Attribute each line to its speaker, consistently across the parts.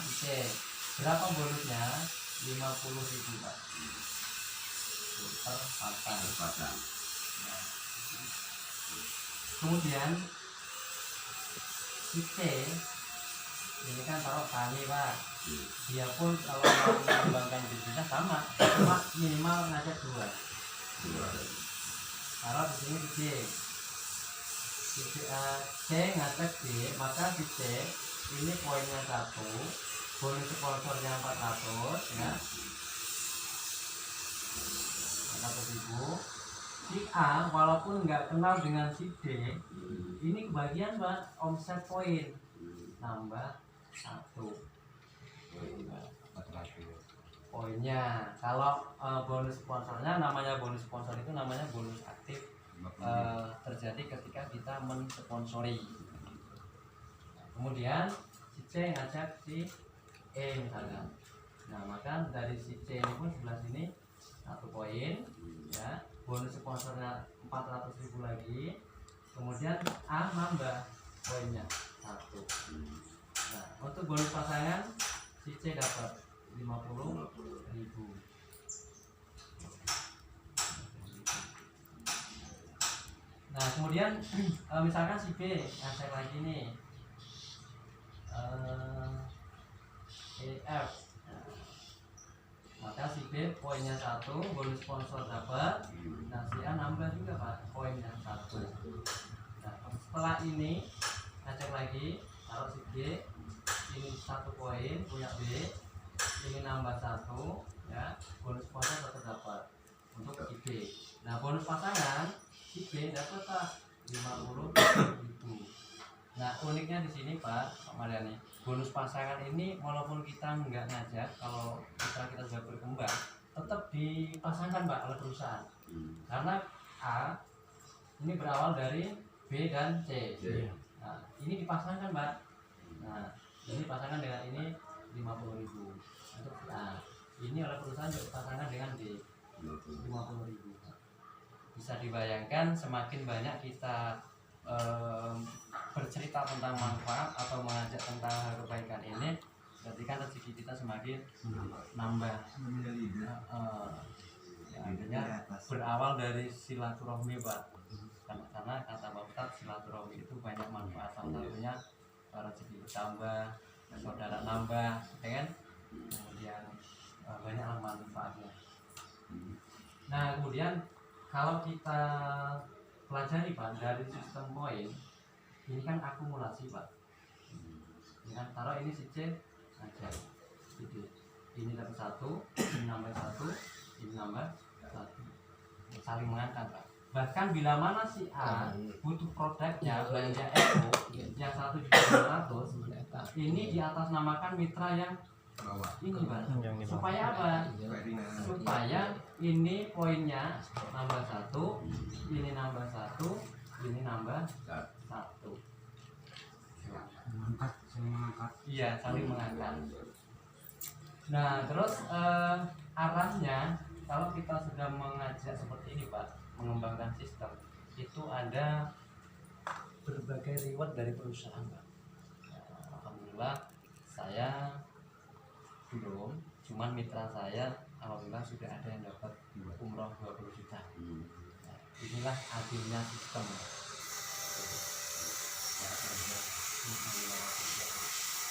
Speaker 1: si C. Berapa bonusnya? 50.000 Pak. Per pasang. Nah, kemudian si C ini kan taruh tani Pak. Dia pun kalau mau mengembangkan bisnisnya sama, cuma minimal ngajak 2. Taruh di sini si C ngajak D, maka si C ini poinnya 1, bonus sponsornya 400 ya, 400.000. Si A walaupun nggak kenal dengan si D, ini kebagian Pak, omset poin nambah 1 poinnya. Kalau bonus sponsornya, namanya bonus sponsor itu namanya bonus aktif, terjadi ketika kita mensponsori. Kemudian si C ngajak si E misalnya. Nah, maka dari si C ini pun sebelah sini 1 poin ya, bonus sponsornya 400.000 lagi. Kemudian A nambah poinnya 1. Nah, untuk bonus pasangan si C dapat 50.000. Nah, kemudian misalkan si B ngajak lagi nih EF. Maka si B poinnya 1, bonus sponsor dapat. Nah, si A nambah juga Pak, poinnya 1. Nah, setelah ini ngajak lagi, taruh si B ini 1 poin punya B, ini nambah 1 ya, bonus sponsor tetap dapat untuk si B. Nah, bonus pasangan si B dapat Pak 50.000. Nah, uniknya di sini Pak Mariani, bonus pasangan ini walaupun kita nggak ngajak, kalau kita sudah berkembang, tetap dipasangkan Pak oleh perusahaan. Karena A ini berawal dari B dan C. Nah, ini dipasangkan Pak. Nah, ini dipasangkan dengan ini 50.000 untuk A. Ini oleh perusahaan juga dipasangkan dengan D 50.000. Bisa dibayangkan semakin banyak kita bercerita tentang manfaat atau mengajak tentang hal kebaikan ini, berarti kan rezeki kita semakin nambah. Artinya berawal dari silaturahmi Pak, karena kata Pak Ustadz, silaturahmi itu banyak manfaat, salah satunya rezeki bertambah, saudara nambah, ya kan? Kemudian banyak manfaatnya. Nah, kemudian kalau kita pelajari Pak dari sistem poin, ini kan akumulasi Pak. Ini kan taruh ini si C aja, ini dapat 1, ini nambah 1, ini nambah 1, saling mengangkat Pak. Bahkan bila mana si A butuh produknya belanja Eko yang 1.500.000, ini di atas namakan mitra yang ini Pak. Supaya apa? Supaya ini poinnya nambah 1, ini nambah 1, ini nambah 1. Iya, saling mengangkat. Nah, terus arahnya kalau kita sudah mengajak seperti ini Pak, mengembangkan sistem, itu ada berbagai reward dari perusahaan Pak. Alhamdulillah saya belum, cuman mitra saya alhamdulillah sudah ada yang dapat umroh 20 juta. Nah, inilah adilnya sistem.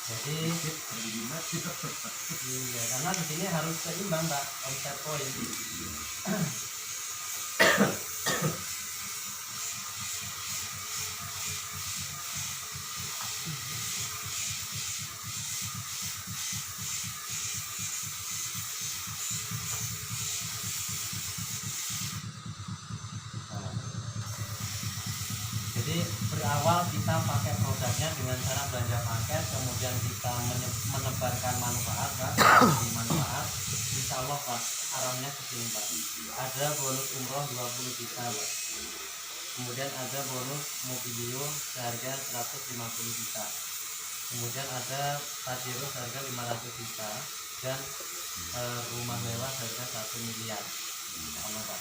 Speaker 1: Jadi iya, karena di sini harus seimbang Pak, omset poin. Jadi berawal kita pakai produknya dengan cara belanja paket, kemudian kita menebarkan manfaat Pak, manfaat. Insya Allah Pak, arahnya ke sini Pak. Ada bonus umroh 20 juta Pak. Kemudian ada bonus mobilio seharga 150 juta. Kemudian ada Pajero seharga 500 juta dan rumah mewah seharga 1 miliar. Allah Pak.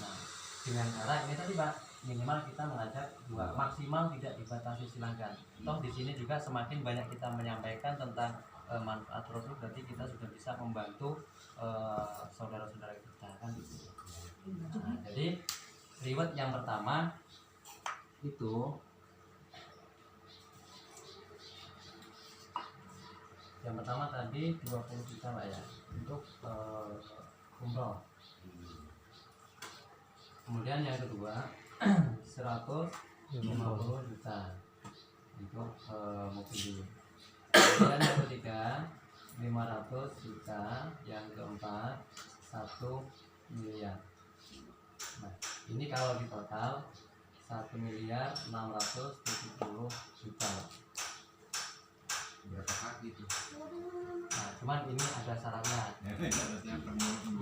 Speaker 1: Nah, dengan cara ini tadi Pak, minimal kita mengajak 2, maksimal tidak dibatasi, silakan. Toh di sini juga semakin banyak kita menyampaikan tentang manfaat produk, berarti kita sudah bisa membantu saudara-saudara kita kan gitu. Nah, jadi reward yang pertama itu yang pertama tadi 20 juta Pak ya untuk umroh. Kemudian yang kedua 150 juta untuk mobil. Kemudian yang ketiga 500 juta, yang keempat 1 miliar. Nah, ini kalau di total 1.670.000.000 juta.
Speaker 2: Berapa kaki itu?
Speaker 1: Nah, cuman ini ada syaratnya.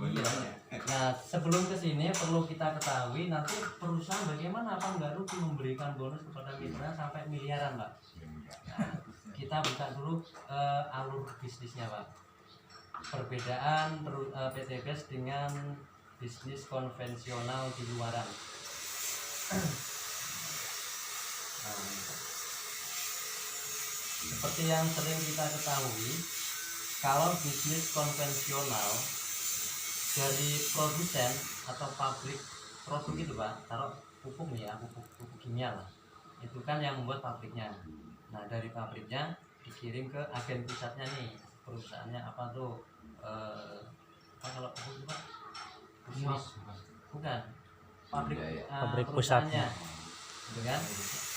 Speaker 2: Iya.
Speaker 1: Nah, sebelum ke sini perlu kita ketahui nanti perusahaan bagaimana apa nggak rugi memberikan bonus kepada mitra sampai miliaran, Pak. Nah, kita buka dulu alur bisnisnya, Pak. Perbedaan PTBS dengan bisnis konvensional di luaran. Nah, seperti yang sering kita ketahui, kalau bisnis konvensional dari produsen atau pabrik produk itu Pak, taruh pupuk nih ya, pupuk kimia lah, itu kan yang membuat pabriknya. Nah dari pabriknya dikirim ke agen pusatnya nih, perusahaannya apa tuh? Apa kalau pupuk itu Pak? Bukan, pabrik pusatnya, gitu kan?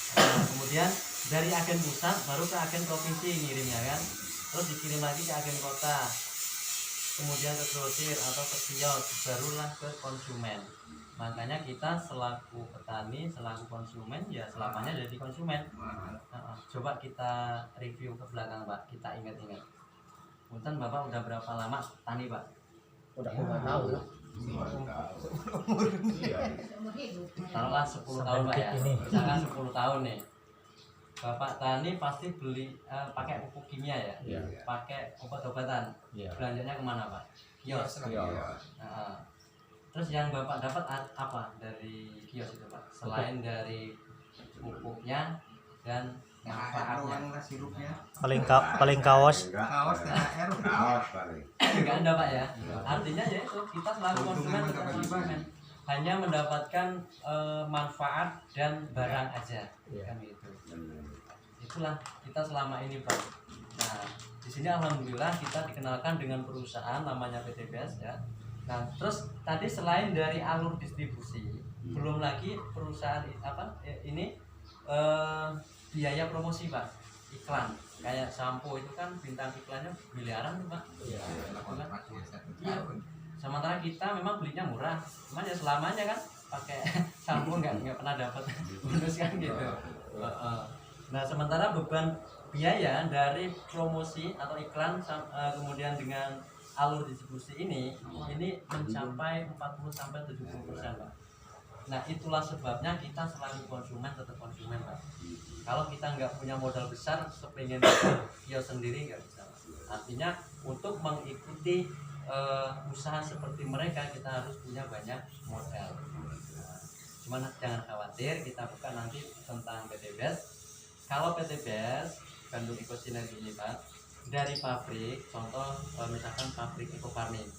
Speaker 1: Nah, kemudian dari agen pusat baru ke agen provinsi ngirimnya kan, terus dikirim lagi ke agen kota, kemudian ke grosir atau ke kios, barulah ke konsumen. Makanya kita selaku petani, selaku konsumen ya selamanya jadi konsumen. Coba kita review ke belakang Pak, kita ingat-ingat. Punten Bapak udah berapa lama tani Pak?
Speaker 3: Udah nggak tahu lah.
Speaker 1: Taruhlah 10 tahun Pak ya, misalkan 10 tahun nih. Bapak tani pasti beli pakai pupuk kimia ya, pakai obat-obatan. Belanjanya kemana Pak? Kios. Nah, terus yang Bapak dapat apa dari kios itu Pak? Selain dari pupuknya dan manfaatnya.
Speaker 2: Sirupnya.
Speaker 4: Paling kaos.
Speaker 2: Kaos THR. Kaos paling.
Speaker 1: Enggak ada Pak ya. Artinya ya itu kita selaku konsumen tetap konsumen. Hanya mendapatkan manfaat dan barang aja. Kan gitu. Itulah kita selama ini Pak. Nah, di sini alhamdulillah kita dikenalkan dengan perusahaan namanya PTBS ya. Nah, terus tadi selain dari alur distribusi, belum lagi perusahaan ini biaya promosi Pak, iklan. Kayak sampo itu kan bintang iklannya miliaran tuh Pak. Iya. Sementara kita memang belinya murah, cuman ya selamanya kan pakai sampo nggak pernah dapat bonus kan gitu. Nah sementara beban biaya dari promosi atau iklan kemudian dengan alur distribusi ini mencapai 40-70% Pak. Nah itulah sebabnya kita selalu konsumen tetap konsumen Pak. Kalau kita nggak punya modal besar, sepengen kios sendiri nggak bisa. Artinya untuk mengikuti usaha seperti mereka kita harus punya banyak modal. Cuman jangan khawatir, kita buka nanti tentang PTBS. Kalau PTBS Bandung Eco Sinergi ini Pak, dari pabrik, contoh misalkan pabrik Eco Farming,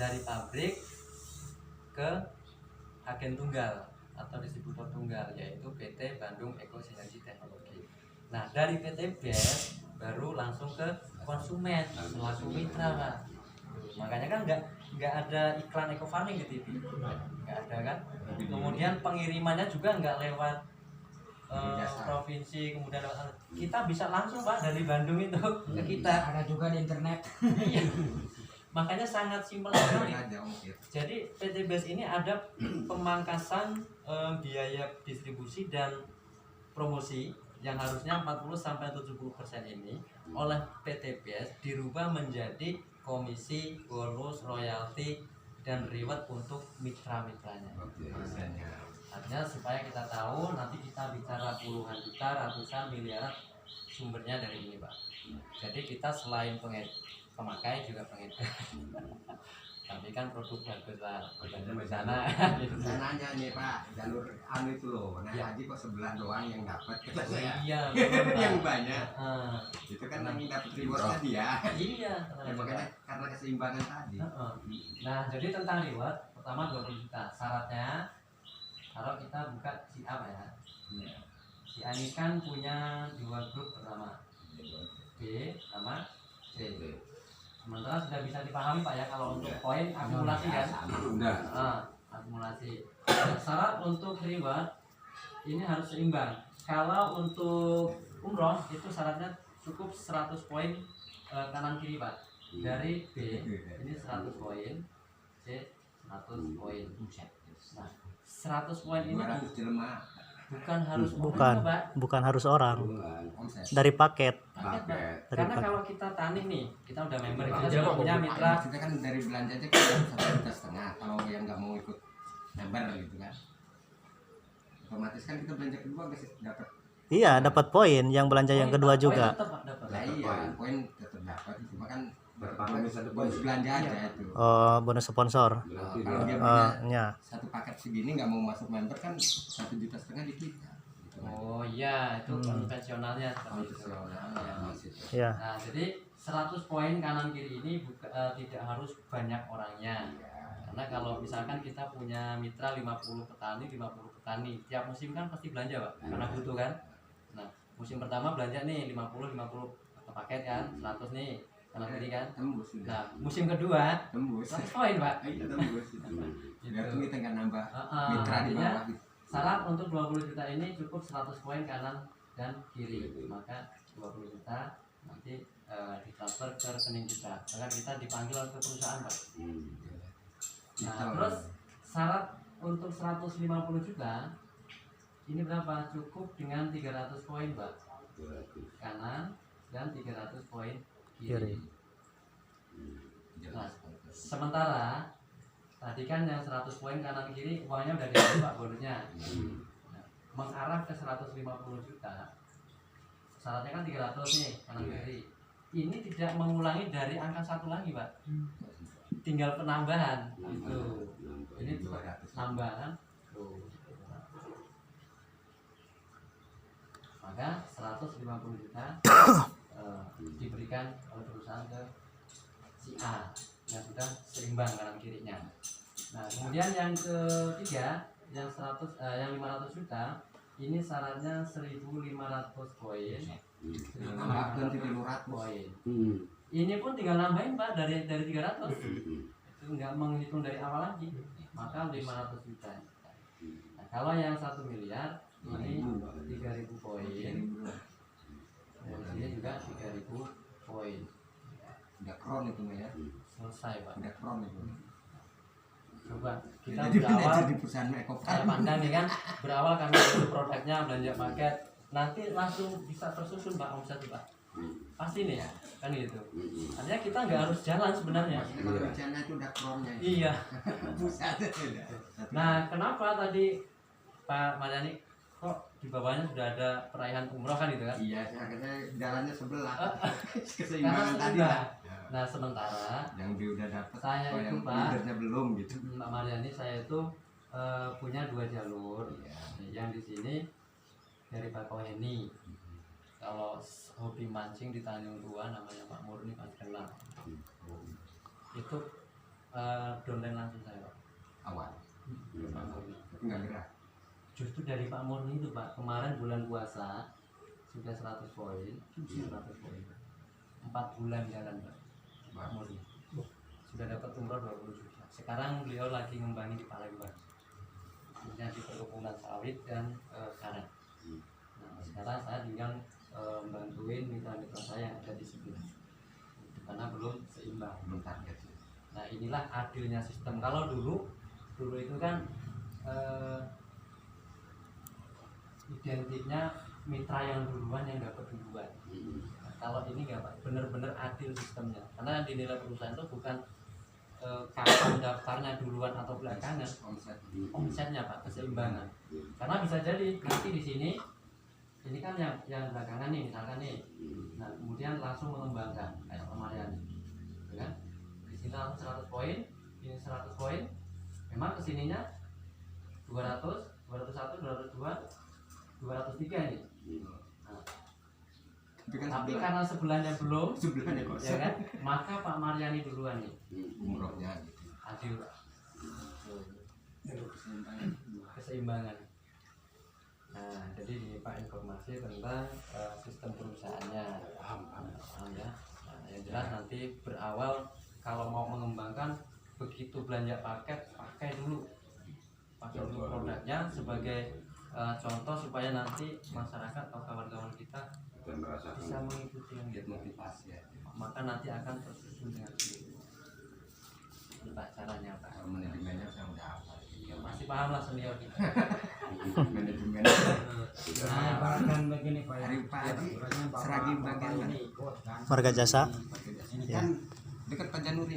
Speaker 1: dari pabrik ke agen tunggal atau distributor tunggal yaitu PT Bandung Eco Sinergi Teknologi. Nah dari PTBS baru langsung ke konsumen selaku mitra Pak. Makanya kan nggak ada iklan Eco Farming di TV, nggak ada kan. Kemudian pengirimannya juga nggak lewat provinsi, kemudian kita bisa langsung Pak dari Bandung itu ke kita.
Speaker 3: Ada juga di internet.
Speaker 1: Iya. Makanya sangat simpel sekali. Jadi PTBS ini ada pemangkasan biaya distribusi dan promosi yang harusnya 40-70% ini oleh PTBS dirubah menjadi komisi, bonus, royalti dan reward untuk mitra-mitranya. Artinya supaya kita tahu nanti kita bicara puluhan juta, ratusan miliar sumbernya dari ini Pak. Jadi kita selain pemakai juga pengedar. tapi kan produk bagus lah, bukan di sana.
Speaker 2: Saya nanya nih Pak, jalur anu itu loh, naik
Speaker 1: Ya.
Speaker 2: haji kok sebelah doang yang dapat kata
Speaker 1: Oh,
Speaker 2: saya.
Speaker 1: iya, memang, Pak.
Speaker 2: Yang banyak
Speaker 1: Heeh.
Speaker 2: itu kan yang dapat rewardnya dia.
Speaker 1: Iya,
Speaker 2: Ya, makanya karena keseimbangan tadi.
Speaker 1: Heeh. Nah, jadi tentang reward, pertama 20 juta. Syaratnya kalau kita buka si A ya. Si A ini kan punya dua grup pertama, B sama C. Sementara sudah bisa dipahami Pak ya kalau untuk poin akumulasi kan.
Speaker 2: Udah.
Speaker 1: Akumulasi. Nah, syarat untuk reward ini harus seimbang. Kalau untuk umroh itu syaratnya cukup 100 poin kanan kiri Pak. Dari B ini 100 poin, C 100 poin. Nah, 100 poin ini
Speaker 2: 200 jelema
Speaker 1: bukan harus
Speaker 4: Bukan.
Speaker 1: orang, Pak.
Speaker 4: Bukan harus orang,
Speaker 2: omset.
Speaker 4: dari paket.
Speaker 1: Paket, Pak.
Speaker 2: Paket.
Speaker 4: Dari
Speaker 1: Karena
Speaker 4: paket.
Speaker 1: kalau kita tanding nih, kita udah member, kita
Speaker 3: Paket.
Speaker 1: sudah punya mitra.
Speaker 2: Maksudnya kan dari belanja aja kita 1,5 juta kalau yang nggak mau ikut member gitu kan. Otomatis kan kita belanja kedua nggak sih dapat.
Speaker 4: Iya, dapat poin yang belanja yang kedua
Speaker 1: Poin
Speaker 4: juga.
Speaker 1: tetap, Pak, dapat.
Speaker 2: Lah iya, poin tetap dapat cuma kan bonus belanja aja itu.
Speaker 4: Oh, bonus sponsor.
Speaker 2: Kalau dia punya
Speaker 4: Ya.
Speaker 2: satu paket segini nggak mau masuk member kan 1,5 juta di kita. Gitu kan.
Speaker 1: Oh iya, itu konvensionalnya seperti itu.
Speaker 2: Konvensional
Speaker 1: Ya.
Speaker 2: ya masih.
Speaker 4: Ya.
Speaker 1: Nah, jadi 100 poin kanan kiri ini tidak harus banyak orangnya. Karena kalau misalkan kita punya mitra 50 petani, tiap musim kan pasti belanja, Pak. Karena butuh kan. Nah, musim pertama belanja nih 50 paket kan, 100 nih kanan kiri kan.
Speaker 2: Tembus
Speaker 1: Nah,
Speaker 2: sudah.
Speaker 1: musim kedua
Speaker 2: Tembus.
Speaker 1: 100 poin, Pak.
Speaker 2: Iya tembus itu. Biar tuh kita nggak nambah mitra di
Speaker 1: Artinya,
Speaker 2: bawah gitu.
Speaker 1: syarat untuk 20 juta ini cukup 100 poin kanan dan kiri. Maka 20 juta nanti ditransfer ke rekening kita. Agar kita dipanggil ke perusahaan, Pak. Nah,
Speaker 2: Gitu.
Speaker 1: terus syarat untuk 150 juta ini berapa? Cukup dengan 300 poin, Pak. Kanan dan 300 poin kiri.
Speaker 4: Kiri.
Speaker 1: Nah, sementara tadi kan yang 100 poin kanan kiri uangnya udah diambil, Pak, bonusnya. Nah, mengarah ke 150 juta. Syaratnya kan 300 nih kanan kiri. Ini tidak mengulangi dari angka 1 lagi, Pak. Tinggal penambahan itu. Ini
Speaker 2: 200.
Speaker 1: tambahan. Tuh. Maka 150 juta diberikan oleh perusahaan ke si A yang sudah seimbang kanan kirinya. Nah, kemudian yang ketiga yang 500 juta ini syaratnya 1.500 poin.
Speaker 2: Tambahkan 300.
Speaker 1: Poin. Ini pun tinggal nambahin, Pak, dari 300. Itu nggak menghitung dari awal lagi. Maka 500 juta. Nah, kalau yang 1 miliar ini 3.000 poin. Dan ini juga 3.000 poin.
Speaker 2: Udah kron itu ya.
Speaker 1: Selesai, Pak.
Speaker 2: Udah kron itu.
Speaker 1: Coba kita
Speaker 2: Jadi
Speaker 1: berawal,
Speaker 2: manajer di perusahaan
Speaker 1: saya
Speaker 2: Ekopan.
Speaker 1: pandang nih kan, berawal kami beli produknya, belanja paket, nanti langsung bisa tersusun, Pak, omset, Pak. Pasti nih ya, kan gitu. Artinya kita nggak harus jalan sebenarnya.
Speaker 2: Emang rencana itu udah kronnya.
Speaker 1: Iya.
Speaker 2: Pusat udah.
Speaker 1: Nah, kenapa tadi Pak Maryani kok di bawahnya sudah ada perayaan umroh kan gitu kan?
Speaker 2: Iya, akhirnya jalannya sebelah.
Speaker 1: Karena
Speaker 2: Keseimbangan tadi
Speaker 1: seimbang.
Speaker 2: lah.
Speaker 1: Nah, sementara
Speaker 2: Yang dia udah dapat,
Speaker 1: saya
Speaker 2: oh,
Speaker 1: itu,
Speaker 2: yang
Speaker 1: Pak,
Speaker 2: leadernya belum gitu.
Speaker 1: Mbak Maryani, saya itu punya 2 jalur.
Speaker 2: Iya.
Speaker 1: Yang di sini dari Pak Koheni. Kalau hobi mancing di Tanjung Tua namanya Pak Murni, Pak kenal. Itu downline langsung saya, Pak.
Speaker 2: Awal.
Speaker 1: Pak Murni.
Speaker 2: Tapi nggak gerak.
Speaker 1: Justru dari Pak Murni itu, Pak, kemarin bulan puasa sudah 100 poin, 100 poin. 4 bulan jalan, Pak. Pak Murni sudah dapat umroh 20 juta. Sekarang beliau lagi ngembangi di Palembang, khususnya di perkebunan sawit dan karet. Nah, sekarang saya tinggal bantuin mitra-mitra saya yang ada di sebelah, karena belum seimbang.
Speaker 2: Belum target.
Speaker 1: Nah, inilah adilnya sistem. Kalau dulu itu kan identiknya mitra yang duluan yang dapat duluan. Nah, kalau ini nggak, Pak, bener-bener adil sistemnya. Karena di nilai perusahaan itu bukan kapan daftarnya duluan atau belakangan,
Speaker 2: Omset.
Speaker 1: omsetnya, Pak, keseimbangan. Karena bisa jadi nanti di sini ini kan yang belakangan nih misalkan nih, nah kemudian langsung mengembangkan kayak kemarin, gitu kan? Di sini langsung 100 poin, ini 100 poin, memang kesininya 200, 201, 202, 203 nih. Nah, tapi karena sebelahnya belum,
Speaker 2: sebelahnya
Speaker 1: ya
Speaker 2: kosong.
Speaker 1: kan, maka Pak Maryani duluan nih.
Speaker 2: Umrohnya gitu.
Speaker 1: Adil, Pak. Keseimbangan. Nah, jadi ini Pak informasi tentang sistem perusahaannya. Paham ya. Nah, yang jelas nanti berawal kalau mau mengembangkan begitu belanja paket pakai dulu produknya sebagai contoh supaya nanti masyarakat atau kawan-kawan kita bisa mengikuti yang
Speaker 2: Lihat
Speaker 1: gitu.
Speaker 2: motivasi ya.
Speaker 1: Maka nanti akan tersusun dengan sendiri. Entah caranya Pak.
Speaker 2: Kalau manajemennya saya udah hafal.
Speaker 1: Ya, masih paham lah senior kita.
Speaker 2: Manajemen
Speaker 3: Nah, ibaratkan begini Pak ya.
Speaker 2: Hari pagi
Speaker 3: Ibaratnya Bapak-
Speaker 2: seragi
Speaker 3: Bapak
Speaker 2: bagian
Speaker 3: ini ikut kan.
Speaker 4: Marga Jasa.
Speaker 2: ini
Speaker 4: Ya.
Speaker 2: kan dekat Pak Januri.